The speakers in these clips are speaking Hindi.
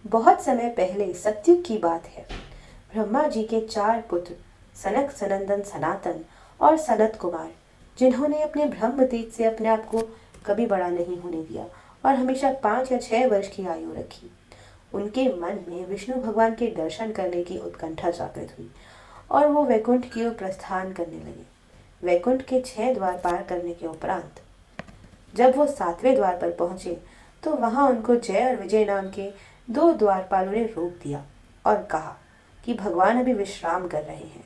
बहुत समय पहले सतयुग की बात है। ब्रह्मा जी के 4 पुत्र सनक, सनंदन, सनातन और सनत कुमार, जिन्होंने अपने ब्रह्म तेज से अपने आप को कभी बड़ा नहीं होने दिया और हमेशा 5 या 6 वर्ष की आयु रखी। उनके मन में विष्णु भगवान के दर्शन करने की उत्कंठा जागृत हुई और वो वैकुंठ की ओर प्रस्थान करने लगे। वैकुंठ के 6 द्वार पार करने के उपरांत जब वो 7वें द्वार पर पहुंचे तो वहां उनको जय और विजय नाम के 2 द्वारपालों ने रोक दिया और कहा कि भगवान अभी विश्राम कर रहे हैं।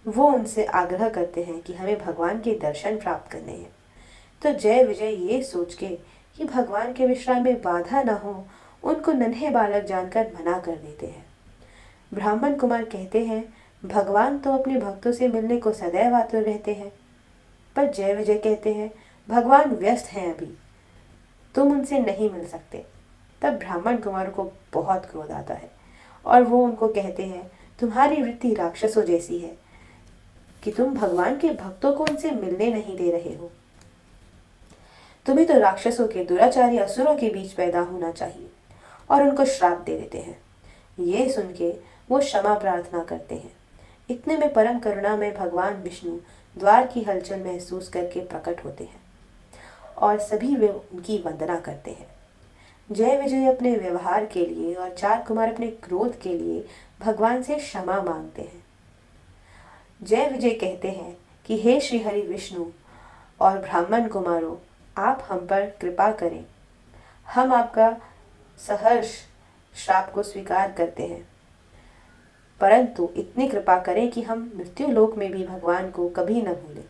वो उनसे आग्रह करते हैं कि हमें भगवान के दर्शन प्राप्त करने हैं। तो जय विजय ये सोच के कि भगवान के विश्राम में बाधा न हो, उनको नन्हे बालक जानकर मना कर देते हैं। ब्राह्मण कुमार कहते हैं, भगवान तो अपने भक्तों से मिलने को सदैव आतुर रहते हैं। पर जय विजय कहते हैं, भगवान व्यस्त हैं अभी, तुम उनसे नहीं मिल सकते। तब ब्राह्मण कुमार को बहुत क्रोध आता है और वो उनको कहते हैं, तुम्हारी वृत्ति राक्षसों जैसी है कि तुम भगवान के भक्तों को उनसे मिलने नहीं दे रहे हो। तुम्हें तो राक्षसों के दुराचारी असुरों के बीच पैदा होना चाहिए, और उनको श्राप दे देते हैं। ये सुन के वो क्षमा प्रार्थना करते हैं। इतने में परम करुणा में भगवान विष्णु द्वार की हलचल महसूस करके प्रकट होते हैं और सभी वे उनकी वंदना करते हैं। जय विजय अपने व्यवहार के लिए और 4 कुमार अपने क्रोध के लिए भगवान से क्षमा मांगते हैं। जय विजय कहते हैं कि हे श्री हरि विष्णु और ब्राह्मण कुमारों, आप हम पर कृपा करें। हम आपका सहर्ष श्राप को स्वीकार करते हैं, परंतु इतनी कृपा करें कि हम मृत्यु लोक में भी भगवान को कभी न भूलें।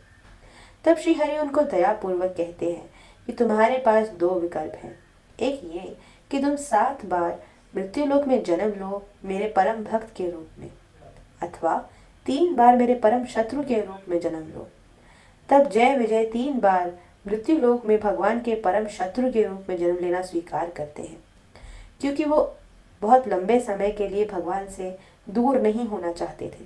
तब श्री हरि उनको दयापूर्वक कहते हैं कि तुम्हारे पास 2 विकल्प हैं। एक ये कि तुम 7 बार मृत्युलोक में जन्म लो मेरे परम भक्त के रूप में, अथवा 3 बार मेरे परम शत्रु के रूप में जन्म लो। तब जय विजय 3 बार मृत्युलोक में भगवान के परम शत्रु के रूप में जन्म लेना स्वीकार करते हैं, क्योंकि वो बहुत लंबे समय के लिए भगवान से दूर नहीं होना चाहते थे।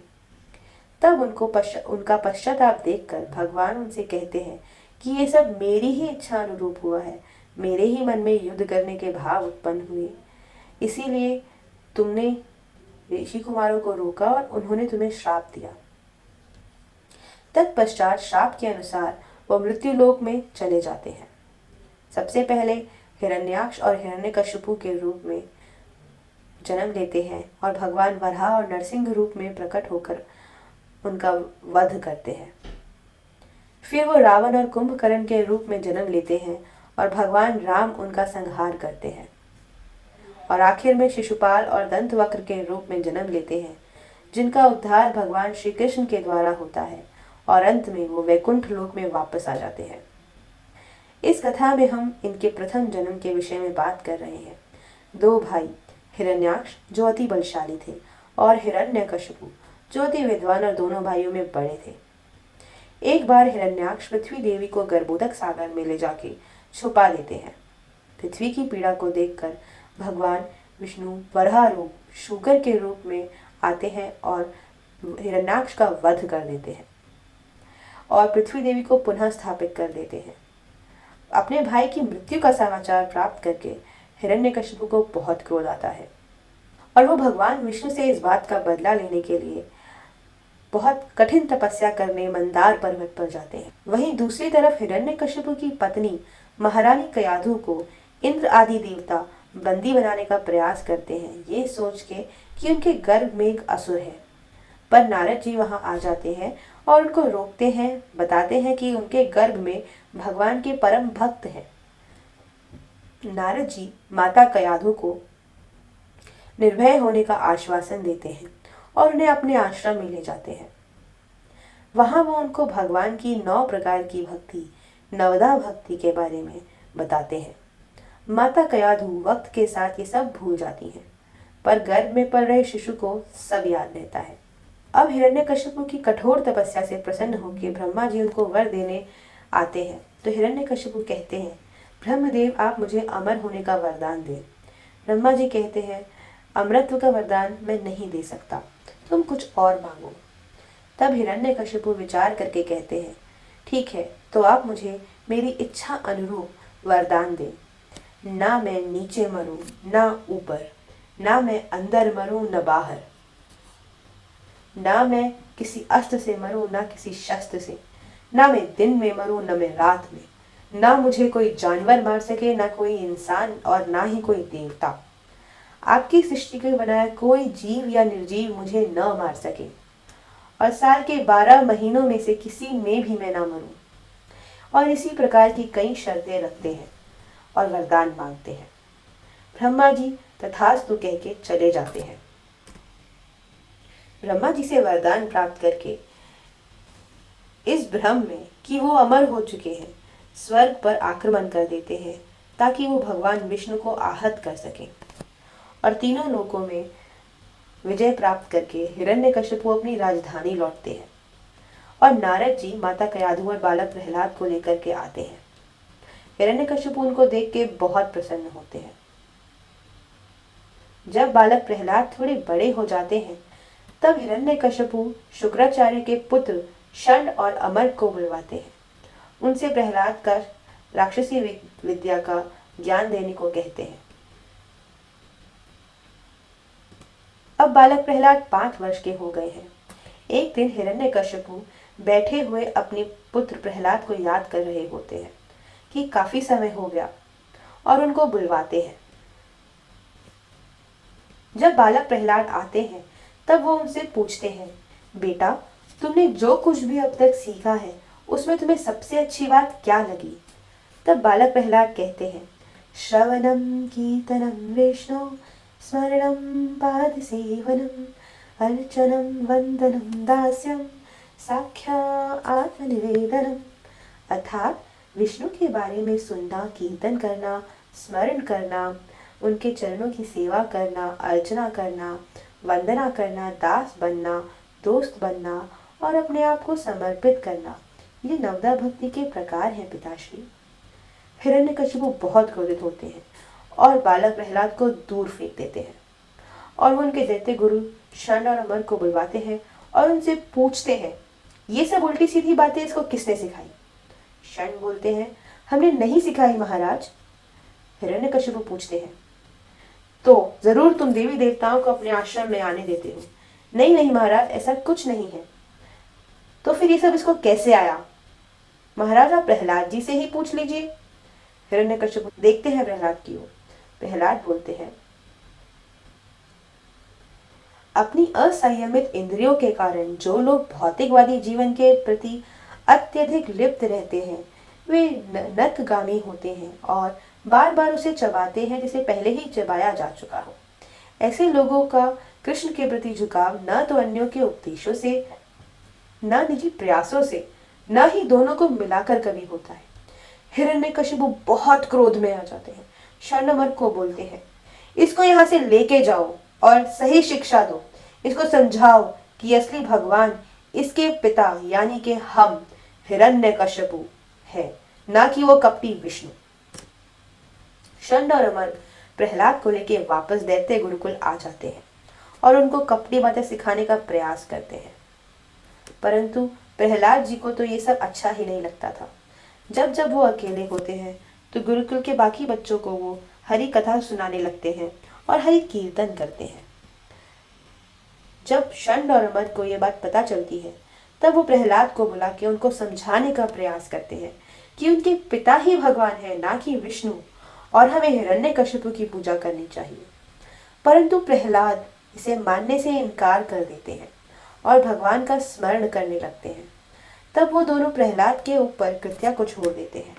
तब उनका पश्चाताप देखकर भगवान उनसे कहते हैं कि ये सब मेरी ही इच्छा अनुरूप हुआ है, मेरे ही मन में युद्ध करने के भाव उत्पन्न हुए, इसीलिए तुमने ऋषि कुमारों को रोका और उन्होंने तुम्हें श्राप दिया। तत्पश्चात श्राप के अनुसार वो मृत्युलोक में चले जाते हैं। सबसे पहले हिरण्याक्ष और हिरण्यकशिपु के रूप में जन्म लेते हैं और भगवान वराह और नरसिंह रूप में प्रकट होकर उनका वध करते हैं। फिर वो रावण और कुंभकर्ण के रूप में जन्म लेते हैं और भगवान राम उनका संहार करते हैं। और आखिर में शिशुपाल और दंतवक्र के रूप में जन्म लेते हैं, जिनका उद्धार भगवान श्री कृष्ण के द्वारा होता है और अंत में वो वैकुंठ लोक में वापस आ जाते हैं। इस कथा में हम इनके प्रथम जन्म के विषय में बात कर रहे हैं। 2 भाई, हिरण्याक्ष जो अति बलशाली थे और हिरण्यकशिपु जो अति विद्वान और दोनों भाइयों में बड़े थे। एक बार हिरण्याक्ष पृथ्वी देवी को गर्भोदक सागर में ले जाके छुपा देते हैं। पृथ्वी की पीड़ा को देखकर भगवान विष्णु वराह रूप शूकर के रूप में आते हैं और हिरण्याक्ष का वध कर देते हैं और पृथ्वी देवी को पुनः स्थापित कर देते हैं। अपने भाई की मृत्यु का समाचार प्राप्त करके हिरण्यकशिपु को बहुत क्रोध आता है और वो भगवान विष्णु से इस बात का बदला लेने के लिए बहुत कठिन तपस्या करने मंदार पर्वत पर जाते हैं। वहीं दूसरी तरफ हिरण्यकशिपु की पत्नी महारानी कयाधु को इंद्र आदि देवता बंदी बनाने का प्रयास करते हैं, ये सोच के कि उनके गर्भ में एक असुर है। पर नारद जी वहां आ जाते हैं और उनको रोकते हैं, बताते हैं कि उनके गर्भ में भगवान के परम भक्त हैं। नारद जी माता कयाधु को निर्भय होने का आश्वासन देते हैं और उन्हें अपने आश्रम में ले जाते हैं। वहां वो उनको भगवान की 9 प्रकार की भक्ति, नवदा भक्ति के बारे में बताते हैं। माता कयाधु वक्त के साथ ये सब भूल जाती हैं, पर गर्भ में पल रहे शिशु को सब याद रहता है। अब हिरण्यकशिपु की कठोर तपस्या से प्रसन्न होकर ब्रह्मा जी उनको वर देने आते हैं। तो हिरण्यकशिपु कहते हैं, ब्रह्मदेव आप मुझे अमर होने का वरदान दें। ब्रह्मा जी कहते हैं, अमरत्व का वरदान मैं नहीं दे सकता, तुम कुछ और मांगो। तब हिरण्यकशिपु विचार करके कहते हैं, ठीक है, तो आप मुझे मेरी इच्छा अनुरूप वरदान दें। ना मैं नीचे मरूं ना ऊपर, ना मैं अंदर मरूं न बाहर, ना मैं किसी अस्त्र से मरूं ना किसी शस्त्र से, ना मैं दिन में मरूं न मैं रात में, ना मुझे कोई जानवर मार सके ना कोई इंसान और ना ही कोई देवता। आपकी सृष्टि को बनाया कोई जीव या निर्जीव मुझे न मार सके, और साल के 12 महीनों में से किसी में भी मैं ना मरूं। और इसी प्रकार की कई शर्तें रखते हैं और वरदान मांगते हैं। ब्रह्मा जी तथास्तु कह के चले जाते हैं। ब्रह्मा जी से वरदान प्राप्त करके इस भ्रम में कि वो अमर हो चुके हैं, स्वर्ग पर आक्रमण कर देते हैं ताकि वो भगवान विष्णु को आहत कर सके, और तीनों लोकों में विजय प्राप्त करके हिरण्यकशिपु अपनी राजधानी लौटते हैं। और नारद जी माता कयाधु और बालक प्रहलाद को लेकर के आते हैं। हिरण्यकशिपु उनको देख के बहुत प्रसन्न होते हैं। जब बालक प्रहलाद थोड़े बड़े हो जाते हैं तब हिरण्यकशिपु शुक्राचार्य के पुत्र षंड और अमर को बुलवाते हैं। उनसे प्रहलाद का राक्षसी विद्या का ज्ञान देने को कहते हैं। अब बालक प्रहलाद 5 वर्ष के हो गए हैं। एक दिन हिरण्यकशिपु बैठे हुए अपने पुत्र प्रहलाद को याद कर रहे होते हैं कि काफी समय हो गया, और उनको बुलवाते हैं। जब बालक प्रहलाद आते हैं तब वो उनसे पूछते हैं, बेटा तुमने जो कुछ भी अब तक सीखा है उसमें तुम्हें सबसे अच्छी बात क्या लगी? तब बालक प्रहलाद कहते हैं, श्रवणम कीर्तनम विष्णु स्मरणम पाद सेवनम अर्चनम वंदनम दास्यम साख्या आत्मनिवेदनम। अर्थात विष्णु के बारे में सुनना, कीर्तन करना, स्मरण करना, उनके चरणों की सेवा करना, अर्चना करना, वंदना करना, दास बनना, दोस्त बनना और अपने आप को समर्पित करना, ये नवदा भक्ति के प्रकार हैं पिताश्री। हिरण्यकशिपु बहुत क्रोधित होते हैं और बालक प्रहलाद को दूर फेंक देते हैं, और वो उनके दैत्य गुरु षंड और अमर को बुलवाते हैं और उनसे पूछते हैं, ये सब उल्टी सीधी बातें इसको किसने सिखाई? षंड बोलते हैं, हमने नहीं सिखाई महाराज। हिरण्यकशिपु पूछते हैं, तो जरूर तुम देवी देवताओं को अपने आश्रम में आने देते हो? नहीं नहीं महाराज, ऐसा कुछ नहीं है। तो फिर ये सब इसको कैसे आया? महाराज आप प्रहलाद जी से ही पूछ लीजिए। हिरण्यकशिपु देखते हैं प्रहलाद की ओर। प्रहलाद बोलते हैं, अपनी असंयमित इंद्रियों के कारण जो लोग भौतिकवादी जीवन के प्रति अत्यधिक लिप्त रहते हैं वे नतगामी होते हैं और बार बार उसे चबाते हैं जिसे पहले ही चबाया जा चुका हो। ऐसे लोगों का कृष्ण के प्रति झुकाव न तो अन्यों के उपदेशों से, न निजी प्रयासों से, न ही दोनों को मिलाकर कभी होता है। हिरण्यकशिपु बहुत क्रोध में आ जाते हैं। षंड को बोलते हैं, इसको यहाँ से लेके जाओ और सही शिक्षा दो। इसको समझाओ कि असली भगवान इसके पिता यानी कि हम हिरण्यकशिपु है, ना कि वो कपटी विष्णु। षंड और अमर प्रहलाद को लेके वापस दैत्य गुरुकुल आ जाते हैं और उनको कपटी बातें सिखाने का प्रयास करते हैं, परंतु प्रहलाद जी को तो ये सब अच्छा ही नहीं लगता था। जब जब वो अकेले होते हैं तो गुरुकुल के बाकी बच्चों को वो हरि कथा सुनाने लगते हैं और हरि कीर्तन करते हैं। जब षंड और अमर को ये बात पता चलती है तब वो प्रहलाद को बुला के उनको समझाने का प्रयास करते हैं कि उनके पिता ही भगवान है, ना कि विष्णु, और हमें हिरण्यकशिपु की पूजा करनी चाहिए। परंतु प्रहलाद इसे मानने से इनकार कर देते हैं और भगवान का स्मरण करने लगते हैं। तब वो दोनों प्रहलाद के ऊपर कृत्या को छोड़ देते हैं,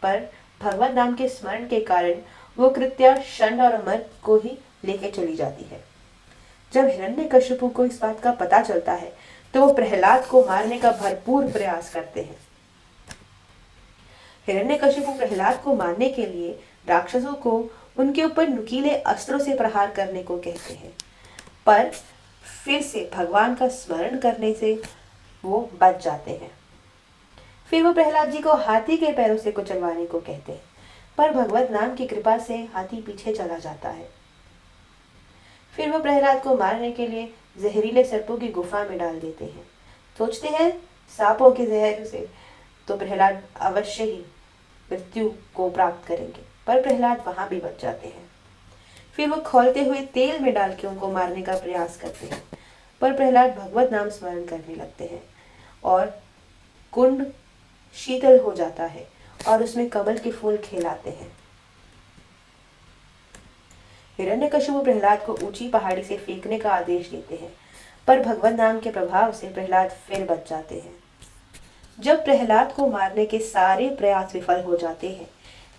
पर भगवत नाम के स्मरण के कारण वो कृत्या षंड और अमर को ही लेके चली जाती है। जब हिरण्यकशिपु को इस बात का पता चलता है तो वो प्रहलाद को मारने का भरपूर प्रयास करते हैं। हिरण्यकशिपु प्रहलाद को मारने के लिए राक्षसों को उनके ऊपर नुकीले अस्त्रों से प्रहार करने को कहते हैं, पर फिर से भगवान का स्मरण करने से वो बच जाते हैं। फिर वो प्रहलाद जी को हाथी के पैरों से कुचलवाने को कहते हैं, पर भगवत नाम की कृपा से हाथी पीछे चला जाता है। फिर वो प्रहलाद को मारने के लिए जहरीले सर्पों की गुफा में डाल देते हैं। सोचते हैं सांपों के जहर से तो प्रहलाद अवश्य ही मृत्यु को प्राप्त करेंगे, पर प्रहलाद वहां भी बच जाते हैं। फिर वो खौलते हुए तेल में डाल के उनको मारने का प्रयास करते हैं, पर प्रहलाद भगवत नाम स्मरण करने लगते हैं और कुंड शीतल हो जाता है और उसमें कमल के फूल खिलाते हैं। हिरण्यकशिपु प्रहलाद को ऊंची पहाड़ी से फेंकने का आदेश देते हैं, पर भगवत नाम के प्रभाव से प्रहलाद फिर बच जाते हैं। जब प्रहलाद को मारने के सारे प्रयास विफल हो जाते हैं,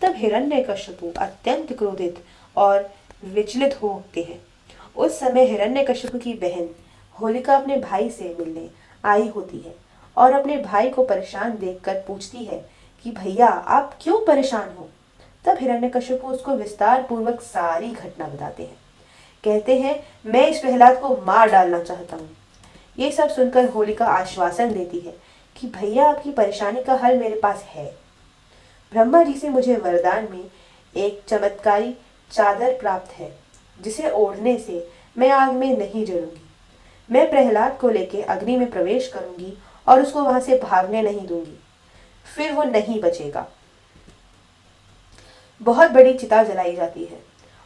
तब हिरण्यकशिपु अत्यंत क्रोधित और विचलित होते हैं। उस समय हिरण्यकशिपु की बहन होलिका अपने भाई से मिलने आई होती है और अपने भाई को परेशान देखकर पूछती है कि भैया आप क्यों परेशान हो। तब हिरण्यकशिपु उसको विस्तार पूर्वक सारी घटना बताते हैं। कहते हैं मैं इस प्रहलाद को मार डालना चाहता हूँ। ये सब सुनकर होलिका आश्वासन देती है कि भैया आपकी परेशानी का हल मेरे पास है। ब्रह्मा जी से मुझे वरदान में एक चमत्कारी चादर प्राप्त है, जिसे ओढ़ने से मैं आग में नहीं जलूंगी। मैं प्रहलाद को लेकर अग्नि में प्रवेश करूंगी और उसको वहां से भागने नहीं दूंगी, फिर वो नहीं बचेगा। बहुत बड़ी चिता जलाई जाती है।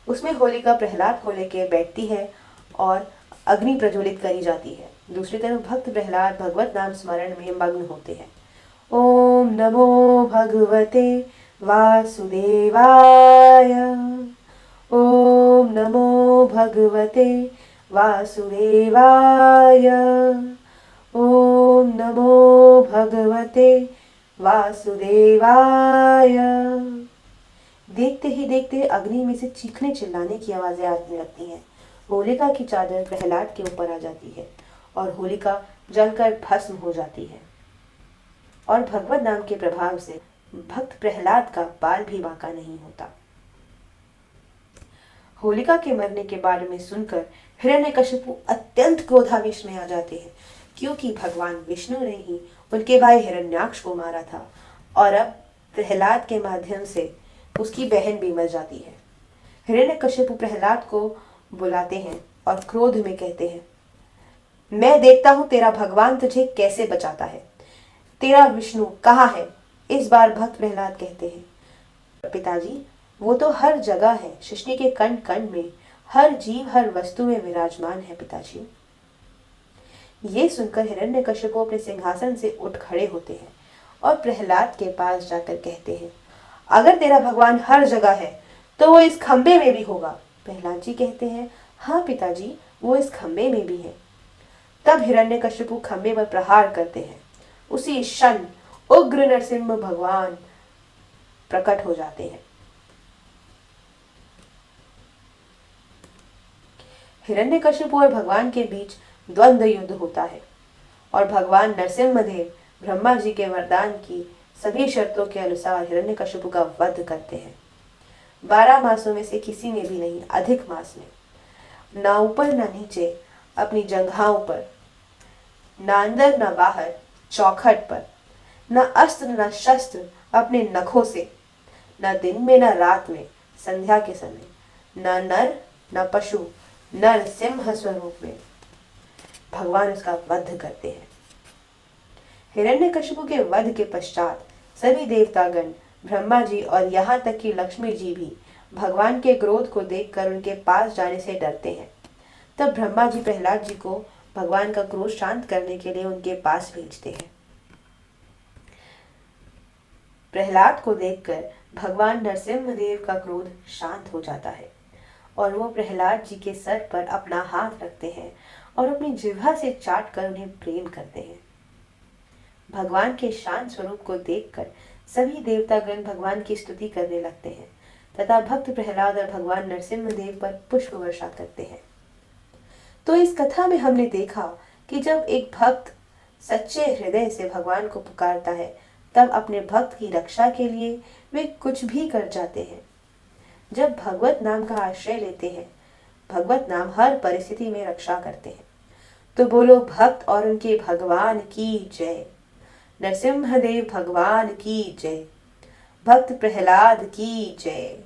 उसमें होलिका प्रहलाद को लेकर बैठती है और अग्नि प्रज्वलित करी जाती है। दूसरी तरफ भक्त प्रहलाद भगवत नाम स्मरण में मग्न होते हैं। ओम नमो भगवते वासुदेवाय। ओम नमो भगवते वासुदेवाय। ओम नमो भगवते वासुदेवाय। देखते ही देखते अग्नि में से चीखने चिल्लाने की आवाजें आने लगती हैं। होलिका की चादर प्रहलाद के ऊपर आ जाती है और होलिका जलकर भस्म हो जाती है और भगवत नाम के प्रभाव से भक्त प्रहलाद का बाल भी बांका नहीं होता। होलिका के मरने के बारे में सुनकर हिरण्यकशिपु अत्यंत क्रोधावेश में आ जाते हैं, क्योंकि भगवान विष्णु ने ही उनके भाई हिरण्याक्ष को मारा था और अब प्रहलाद के माध्यम से उसकी बहन भी मर जाती है। हिरण्यकशिपु प्रहलाद को बुलाते हैं और क्रोध में कहते हैं मैं देखता हूं तेरा भगवान तुझे कैसे बचाता है। तेरा विष्णु कहाँ है। इस बार भक्त प्रहलाद कहते हैं पिताजी वो तो हर जगह है, सृष्टि के कण कण में, हर जीव हर वस्तु में विराजमान है पिताजी। ये सुनकर हिरण्यकशिपु अपने सिंहासन से उठ खड़े होते हैं और प्रहलाद के पास जाकर कहते हैं अगर तेरा भगवान हर जगह है तो वो इस खंबे में भी होगा। प्रहलाद जी कहते हैं हाँ पिताजी वो इस खंबे में भी है। तब हिरण्यकशिपु खंबे पर प्रहार करते हैं। उसी क्षण उग्र नरसिंह भगवान प्रकट हो जाते हैं। हिरण्यकशिपु और भगवान के बीच द्वंद्व युद्ध होता है और भगवान नरसिम्हदेव ब्रह्मा जी के वरदान की सभी शर्तों के अनुसार हिरण्यकशिपु का वध करते हैं। 12 मासों में से किसी में भी नहीं, अधिक मास में, ना ऊपर ना नीचे, अपनी जंघाओं पर, ना अंदर ना बाहर, चौखट पर, ना अस्त्र ना शस्त्र, अपने नखों से, ना दिन में ना रात में, संध्या के समय, ना नर ना पशु, नर सिंह स्वरूप में भगवान उसका वध करते हैं। हिरण्यकशिपु के वध के पश्चात सभी देवतागण, ब्रह्मा जी और यहाँ तक कि लक्ष्मी जी भी भगवान के क्रोध को देखकर उनके पास जाने से डरते हैं। तब ब्रह्मा जी प्रहलाद जी को भगवान का क्रोध शांत करने के लिए उनके पास भेजते हैं। प्रहलाद को देखकर भगवान नरसिम्हदेव का क्रोध शांत हो जाता है और वो प्रहलाद जी के सर पर अपना हाथ रखते हैं और अपनी जिह्वा से चाट कर उन्हें प्रेम करते हैं। भगवान के शांत स्वरूप को देखकर सभी देवतागण भगवान की स्तुति करने लगते हैं तथा भक्त प्रहलाद और भगवान नरसिम्हदेव पर पुष्प वर्षा करते हैं। तो इस कथा में हमने देखा कि जब एक भक्त सच्चे हृदय से भगवान को पुकारता है तब अपने भक्त की रक्षा के लिए वे कुछ भी कर जाते हैं। जब भगवत नाम का आश्रय लेते हैं, भगवत नाम हर परिस्थिति में रक्षा करते हैं। तो बोलो भक्त और उनके भगवान की जय। नरसिम्हदेव भगवान की जय। भक्त प्रहलाद की जय।